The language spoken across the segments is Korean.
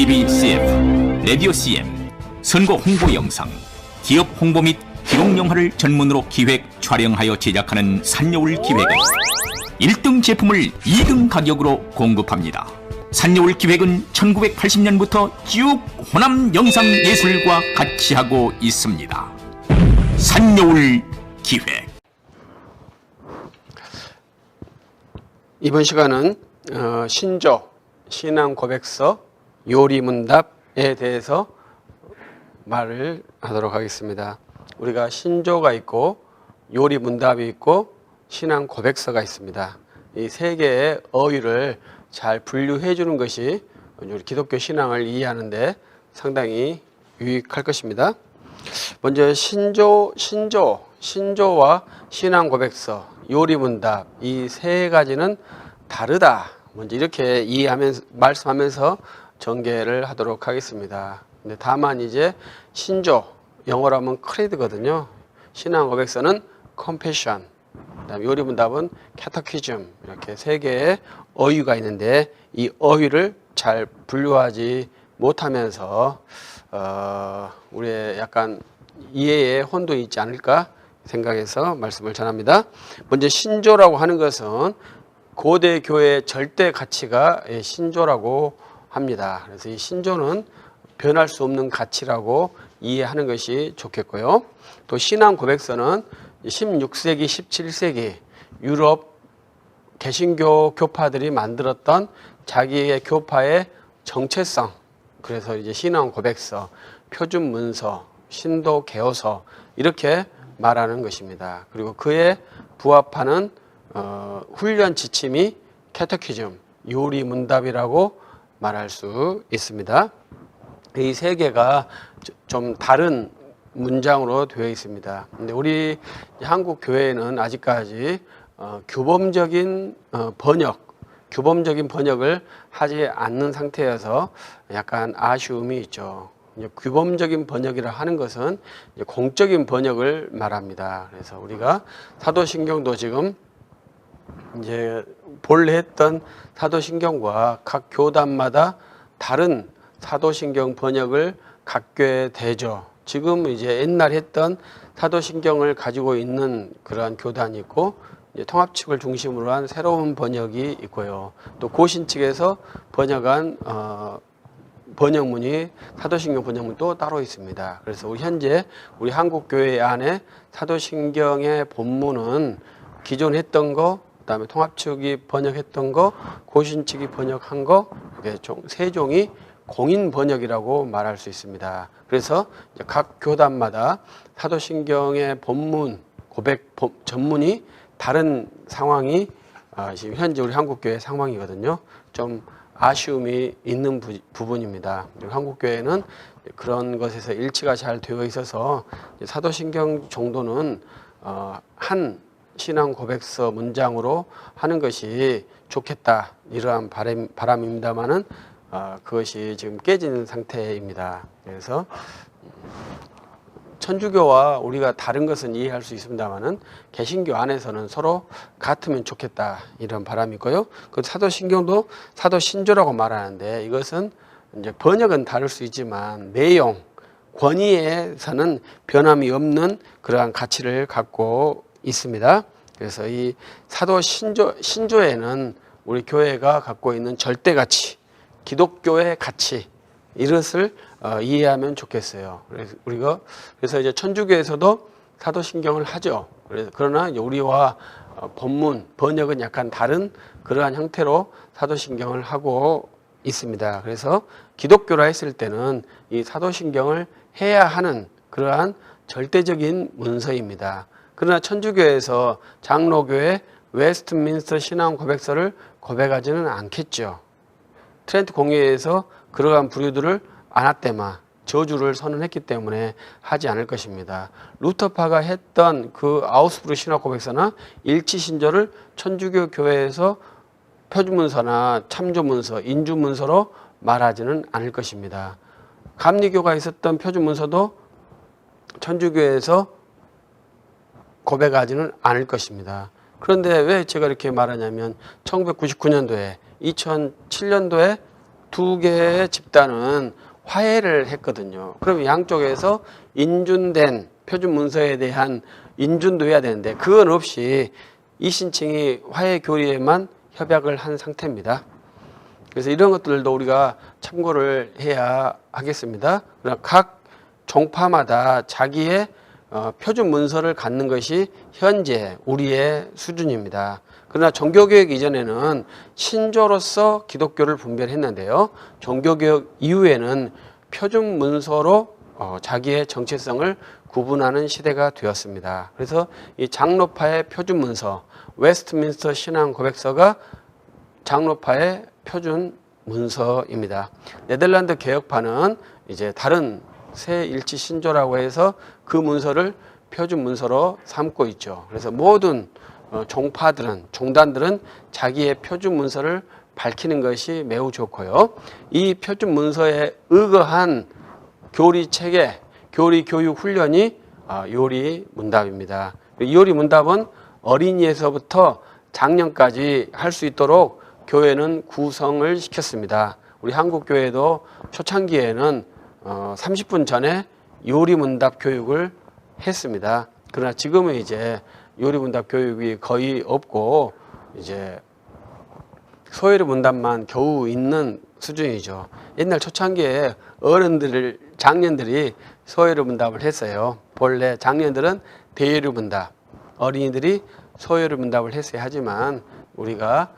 TV CF, 라디오 CM, 선거 홍보 영상, 기업 홍보 및 기록 영화를 전문으로 기획, 촬영하여 제작하는 산여울 기획은 1등 제품을 2등 가격으로 공급합니다. 산여울 기획은 1980년부터 쭉 호남 영상예술과 같이 하고 있습니다. 산여울 기획. 이번 시간은 신조, 신앙 고백서, 요리 문답에 대해서 말을 하도록 하겠습니다. 우리가 신조가 있고 요리 문답이 있고 신앙 고백서가 있습니다. 이 세 개의 어휘를 잘 분류해 주는 것이 우리 기독교 신앙을 이해하는 데 상당히 유익할 것입니다. 먼저 신조와 신앙 고백서, 요리 문답 이 세 가지는 다르다. 먼저 이렇게 이해하면서 말씀하면서 전개를 하도록 하겠습니다. 근데 다만 이제 신조, 영어로 하면 크레드거든요. 신앙 고백서는 confession, 그다음에 요리 문답은 catechism, 이렇게 세 개의 어휘가 있는데 이 어휘를 잘 분류하지 못하면서 우리의 약간 이해에 혼동이 있지 않을까 생각해서 말씀을 전합니다. 먼저 신조라고 하는 것은 고대 교회의 절대 가치가 신조라고 합니다. 그래서 이 신조는 변할 수 없는 가치라고 이해하는 것이 좋겠고요. 또 신앙 고백서는 16세기, 17세기 유럽 개신교 교파들이 만들었던 자기의 교파의 정체성, 그래서 이제 신앙 고백서, 표준 문서, 신도 개요서 이렇게 말하는 것입니다. 그리고 그에 부합하는 훈련 지침이 캐테키즘, 요리 문답이라고 말할 수 있습니다. 이 세 개가 좀 다른 문장으로 되어 있습니다. 근데 우리 한국 교회는 아직까지 규범적인 번역을 하지 않는 상태여서 약간 아쉬움이 있죠. 규범적인 번역이라 하는 것은 공적인 번역을 말합니다. 그래서 우리가 사도신경도 지금 이제 본래 했던 사도신경과 각 교단마다 다른 사도신경 번역을 갖게 되죠. 지금 이제 옛날 했던 사도신경을 가지고 있는 그러한 교단이 있고 이제 통합 측을 중심으로 한 새로운 번역이 있고요. 또 고신 측에서 번역한 번역문이 사도신경 번역문도 따로 있습니다. 그래서 우리 현재 우리 한국 교회 안에 사도신경의 본문은 기존 했던 거, 그다음에 통합 측이 번역했던 거, 고신 측이 번역한 거, 이게 세 종이 공인 번역이라고 말할 수 있습니다. 그래서 각 교단마다 사도신경의 본문, 고백 전문이 다른 상황이 지금 현재 우리 한국교회 상황이거든요. 좀 아쉬움이 있는 부분입니다. 한국교회는 그런 것에서 일치가 잘 되어 있어서 사도신경 정도는 한 신앙 고백서 문장으로 하는 것이 좋겠다, 이러한 바람입니다만은 그것이 지금 깨지는 상태입니다. 그래서 천주교와 우리가 다른 것은 이해할 수 있습니다만은 개신교 안에서는 서로 같으면 좋겠다, 이런 바람이 있고요. 그 사도신경도 사도신조라고 말하는데 이것은 이제 번역은 다를 수 있지만 내용, 권위에서는 변함이 없는 그러한 가치를 갖고 있습니다. 그래서 이 신조에는 우리 교회가 갖고 있는 절대 가치, 기독교의 가치, 이것을 이해하면 좋겠어요. 그래서 이제 천주교에서도 사도신경을 하죠. 그러나 이제 우리와 번역은 약간 다른 그러한 형태로 사도신경을 하고 있습니다. 그래서 기독교라 했을 때는 이 사도신경을 해야 하는 그러한 절대적인 문서입니다. 그러나 천주교에서 장로교의 웨스트민스터 신앙 고백서를 고백하지는 않겠죠. 트렌트 공회에서 그러한 부류들을 아나테마, 저주를 선언했기 때문에 하지 않을 것입니다. 루터파가 했던 그 아우스부르 신화 고백서나 일치신조를 천주교 교회에서 표준문서나 참조문서, 인주문서로 말하지는 않을 것입니다. 감리교가 있었던 표준문서도 천주교에서 고백하지는 않을 것입니다. 그런데 왜 제가 이렇게 말하냐면 1999년도에 2007년도에 두 개의 집단은 화해를 했거든요. 그럼 양쪽에서 인준된 표준 문서에 대한 인준도 해야 되는데 그건 없이 이신층이 화해 교리에만 협약을 한 상태입니다. 그래서 이런 것들도 우리가 참고를 해야 하겠습니다. 각 종파마다 자기의 표준 문서를 갖는 것이 현재 우리의 수준입니다. 그러나 종교개혁 이전에는 신조로서 기독교를 분별했는데요. 종교개혁 이후에는 표준 문서로 자기의 정체성을 구분하는 시대가 되었습니다. 그래서 이 장로파의 표준 문서, 웨스트민스터 신앙 고백서가 장로파의 표준 문서입니다. 네덜란드 개혁파는 이제 다른 새 일치 신조라고 해서 그 문서를 표준 문서로 삼고 있죠. 그래서 모든 종파들은, 종단들은 자기의 표준 문서를 밝히는 것이 매우 좋고요. 이 표준 문서에 의거한 교리 체계, 교리 교육 훈련이 요리 문답입니다. 요리 문답은 어린이에서부터 장년까지 할 수 있도록 교회는 구성을 시켰습니다. 우리 한국교회도 초창기에는 30분 전에 요리문답 교육을 했습니다. 그러나 지금은 이제 요리문답 교육이 거의 없고 이제 소요리문답만 겨우 있는 수준이죠. 옛날 초창기에 장년들이 소요리문답을 했어요. 본래 장년들은 대요리문답, 어린이들이 소요리문답을 했어야 하지만 우리가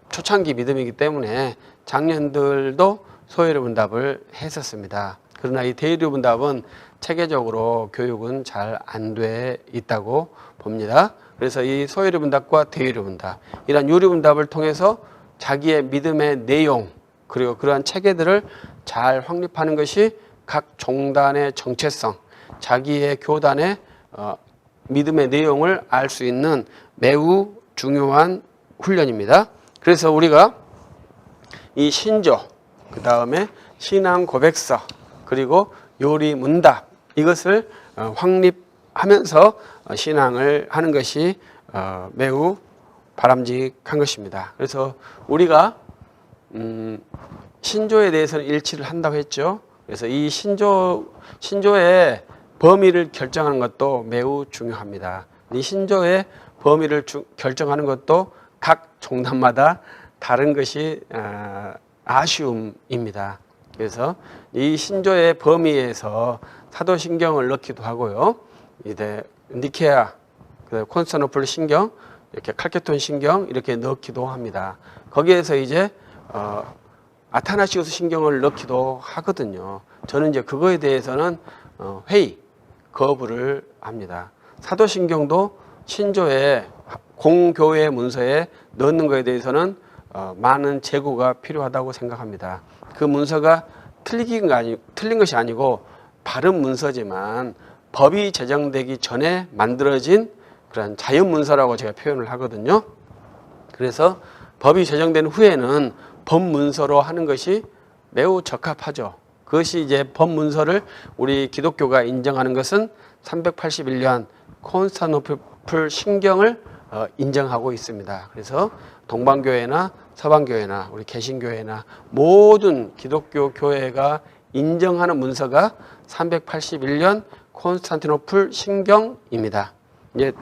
초창기 믿음이기 때문에 장년들도 소요리문답을 했었습니다. 그러나 이 대요리문답은 체계적으로 교육은 잘 안 돼 있다고 봅니다. 그래서 이 소요리문답과 대요리문답, 이런 요리문답을 통해서 자기의 믿음의 내용 그리고 그러한 체계들을 잘 확립하는 것이 각 종단의 정체성, 자기의 교단의 믿음의 내용을 알 수 있는 매우 중요한 훈련입니다. 그래서 우리가 이 신조, 그 다음에 신앙 고백서, 그리고 요리 문답 이것을 확립하면서 신앙을 하는 것이 매우 바람직한 것입니다. 그래서 우리가 신조에 대해서는 일치를 한다고 했죠. 그래서 이 신조의 범위를 결정하는 것도 매우 중요합니다. 이 신조의 범위를 결정하는 것도 각 종단마다 다른 것이 아쉬움입니다. 그래서 이 신조의 범위에서 사도신경을 넣기도 하고요. 이제 니케아, 콘스탄티노플 신경, 이렇게 칼케톤 신경 이렇게 넣기도 합니다. 거기에서 이제 아타나시우스 신경을 넣기도 하거든요. 저는 이제 그거에 대해서는 거부를 합니다. 사도신경도 신조의 공교회 문서에 넣는 것에 대해서는 많은 재고가 필요하다고 생각합니다. 그 문서가 틀린 것이 아니고 바른 문서지만 법이 제정되기 전에 만들어진 그런 자연 문서라고 제가 표현을 하거든요. 그래서 법이 제정된 후에는 법 문서로 하는 것이 매우 적합하죠. 그것이 이제 법 문서를 우리 기독교가 인정하는 것은 381년 콘스탄티노플 신경을 인정하고 있습니다. 그래서 동방교회나 서방교회나 우리 개신교회나 모든 기독교 교회가 인정하는 문서가 381년 콘스탄티노플 신경입니다. 이제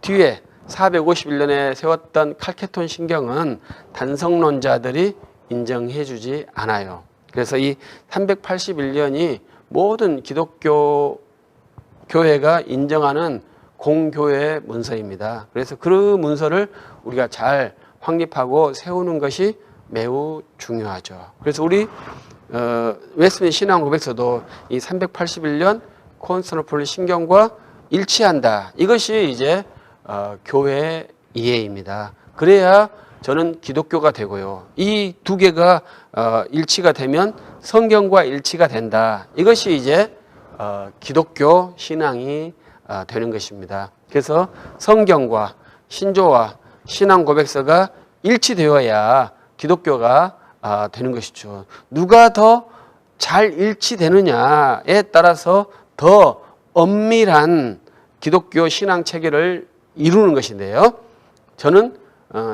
뒤에 451년에 세웠던 칼케톤 신경은 단성론자들이 인정해주지 않아요. 그래서 이 381년이 모든 기독교 교회가 인정하는 공교회 문서입니다. 그래서 그 문서를 우리가 잘 확립하고 세우는 것이 매우 중요하죠. 그래서 우리 웨스트민스터 신앙 고백서도 이 381년 콘스탄티노플 신경과 일치한다. 이것이 이제 교회 이해입니다. 그래야 저는 기독교가 되고요. 이 두 개가 일치가 되면 성경과 일치가 된다. 이것이 이제 기독교 신앙이 되는 것입니다. 그래서 성경과 신조와 신앙 고백서가 일치되어야 기독교가 되는 것이죠. 누가 더 잘 일치되느냐에 따라서 더 엄밀한 기독교 신앙 체계를 이루는 것인데요. 저는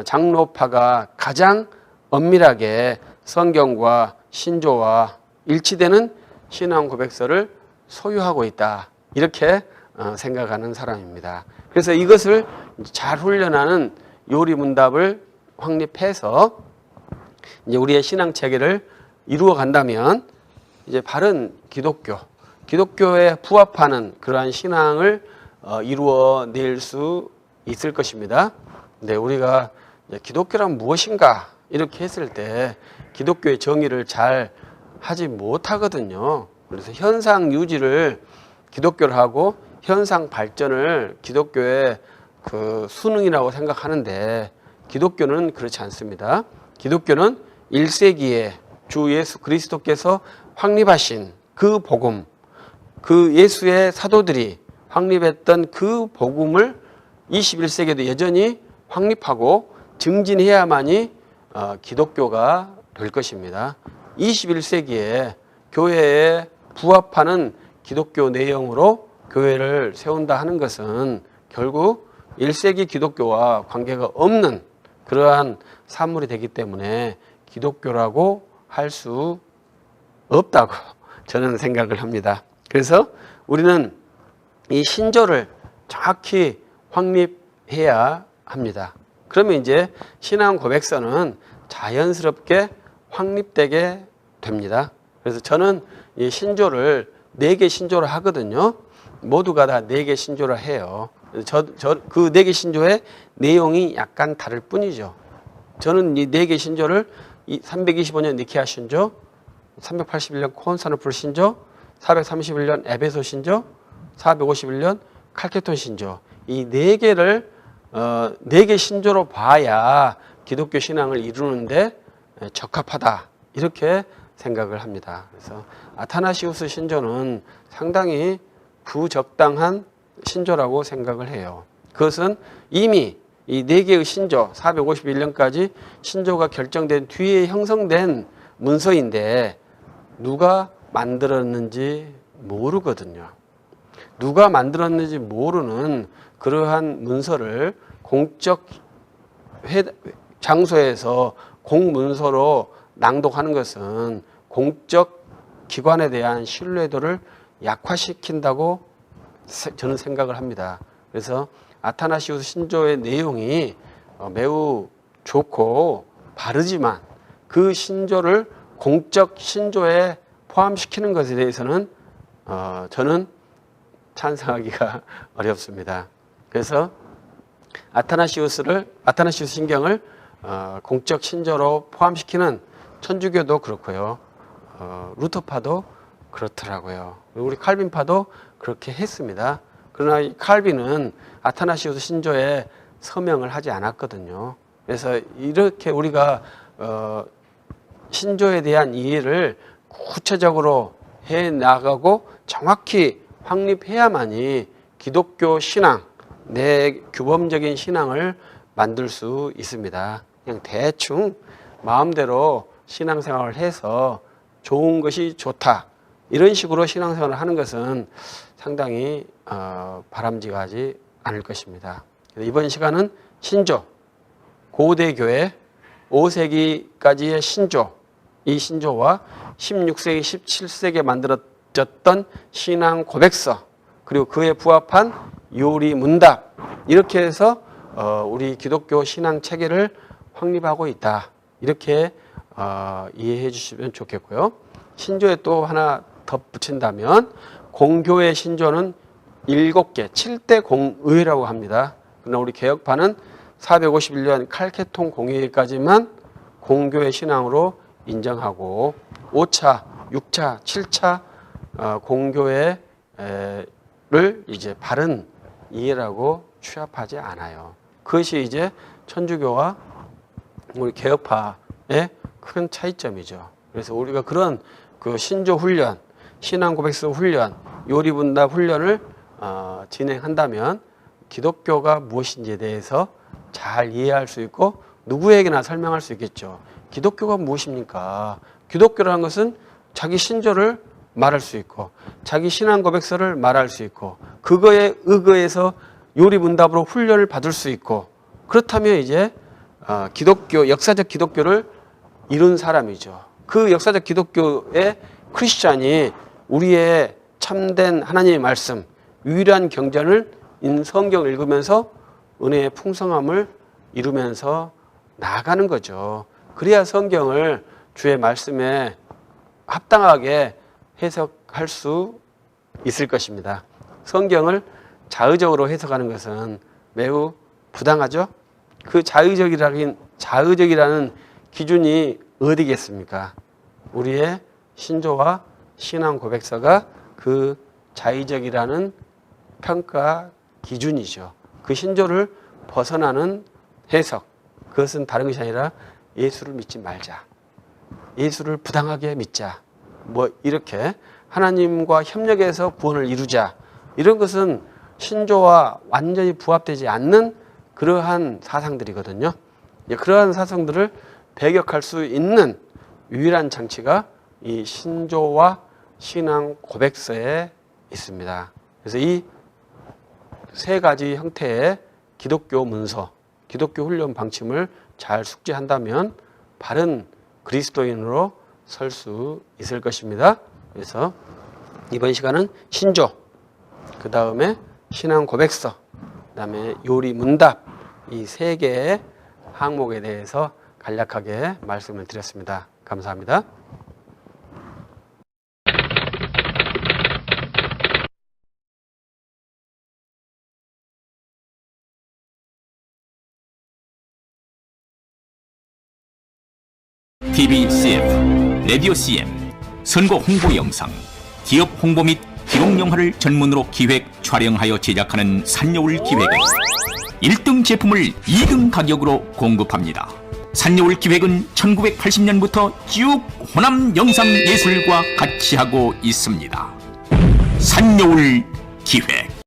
장로파가 가장 엄밀하게 성경과 신조와 일치되는 신앙 고백서를 소유하고 있다. 이렇게 생각하는 사람입니다. 그래서 이것을 잘 훈련하는 요리문답을 확립해서 이제 우리의 신앙 체계를 이루어 간다면 이제 바른 기독교에 부합하는 그러한 신앙을 이루어낼 수 있을 것입니다. 근데 우리가 기독교란 무엇인가 이렇게 했을 때 기독교의 정의를 잘 하지 못하거든요. 그래서 현상 유지를 기독교를 하고 현상 발전을 기독교의 그 수능이라고 생각하는데 기독교는 그렇지 않습니다. 기독교는 1세기에 주 예수 그리스도께서 확립하신 그 복음, 그 예수의 사도들이 확립했던 그 복음을 21세기에도 여전히 확립하고 증진해야만이 기독교가 될 것입니다. 21세기에 교회에 부합하는 기독교 내용으로 교회를 세운다 하는 것은 결국 1세기 기독교와 관계가 없는 그러한 산물이 되기 때문에 기독교라고 할 수 없다고 저는 생각을 합니다. 그래서 우리는 이 신조를 정확히 확립해야 합니다. 그러면 이제 신앙 고백서는 자연스럽게 확립되게 됩니다. 그래서 저는 이 신조를 4개 신조를 하거든요. 모두가 다 4개 신조를 해요. 그 4개 신조의 내용이 약간 다를 뿐이죠. 저는 이 4개 신조를 325년 니케아 신조, 381년 콘스탄티노플 신조, 431년 에베소 신조, 451년 칼케톤 신조, 이 4개를 4개 신조로 봐야 기독교 신앙을 이루는데 적합하다 이렇게 생각을 합니다. 그래서 아타나시우스 신조는 상당히 부적당한 신조라고 생각을 해요. 그것은 이미 이 4개의 신조, 451년까지 신조가 결정된 뒤에 형성된 문서인데 누가 만들었는지 모르거든요. 누가 만들었는지 모르는 그러한 문서를 공적 장소에서 공문서로 낭독하는 것은 공적 기관에 대한 신뢰도를 약화시킨다고 저는 생각을 합니다. 그래서 아타나시우스 신조의 내용이 매우 좋고 바르지만 그 신조를 공적 신조에 포함시키는 것에 대해서는 저는 찬성하기가 어렵습니다. 그래서 아타나시우스 신경을 공적 신조로 포함시키는 천주교도 그렇고요. 루터파도 그렇더라고요. 우리 칼빈파도 그렇게 했습니다. 그러나 이 칼빈은 아타나시우스 신조에 서명을 하지 않았거든요. 그래서 이렇게 우리가 신조에 대한 이해를 구체적으로 해 나가고 정확히 확립해야만이 기독교 신앙, 내 규범적인 신앙을 만들 수 있습니다. 그냥 대충 마음대로 신앙생활을 해서 좋은 것이 좋다 이런 식으로 신앙생활을 하는 것은 상당히 바람직하지 않을 것입니다. 이번 시간은 신조, 고대교회 5세기까지의 신조, 이 신조와 16세기, 17세기에 만들어졌던 신앙 고백서, 그리고 그에 부합한 요리 문답, 이렇게 해서 우리 기독교 신앙 체계를 확립하고 있다. 이렇게 이해해 주시면 좋겠고요. 신조에 또 하나 덧붙인다면 공교회 신조는 7개, 7대 공의회라고 합니다. 그러나 우리 개혁파는 451년 칼케톤 공의회까지만 공교회 신앙으로 인정하고 5차, 6차, 7차 공교회를 이제 바른 이해라고 취합하지 않아요. 그것이 이제 천주교와 우리 개혁파의 큰 차이점이죠. 그래서 우리가 그런 그 신조 훈련, 신앙 고백서 훈련, 요리분답 훈련을 진행한다면 기독교가 무엇인지에 대해서 잘 이해할 수 있고 누구에게나 설명할 수 있겠죠. 기독교가 무엇입니까? 기독교라는 것은 자기 신조를 말할 수 있고 자기 신앙 고백서를 말할 수 있고 그거에 의거해서 요리분답으로 훈련을 받을 수 있고 그렇다면 이제 기독교, 역사적 기독교를 이룬 사람이죠. 그 역사적 기독교의 크리스찬이 우리의 참된 하나님의 말씀, 유일한 경전을 성경을 읽으면서 은혜의 풍성함을 이루면서 나아가는 거죠. 그래야 성경을 주의 말씀에 합당하게 해석할 수 있을 것입니다. 성경을 자의적으로 해석하는 것은 매우 부당하죠. 그 자의적이라는 기준이 어디겠습니까? 우리의 신조와 신앙 고백서가 그 자의적이라는 평가 기준이죠. 그 신조를 벗어나는 해석, 그것은 다른 것이 아니라 예수를 믿지 말자, 예수를 부당하게 믿자, 뭐 이렇게 하나님과 협력해서 구원을 이루자, 이런 것은 신조와 완전히 부합되지 않는 그러한 사상들이거든요. 그러한 사상들을 배격할 수 있는 유일한 장치가 이 신조와 신앙 고백서에 있습니다. 그래서 이 세 가지 형태의 기독교 문서, 기독교 훈련 방침을 잘 숙지한다면 바른 그리스도인으로 설 수 있을 것입니다. 그래서 이번 시간은 신조, 그 다음에 신앙 고백서, 그 다음에 요리 문답, 이 세 개의 항목에 대해서 간략하게 말씀을 드렸습니다. 감사합니다. TV CF, 라디오 CM, 선거 홍보 영상, 기업 홍보 및 기록 영화를 전문으로 기획, 촬영하여 제작하는 산여울 기획은 1등 제품을 2등 가격으로 공급합니다. 산여울 기획은 1980년부터 쭉 호남 영상 예술과 같이 하고 있습니다. 산여울 기획.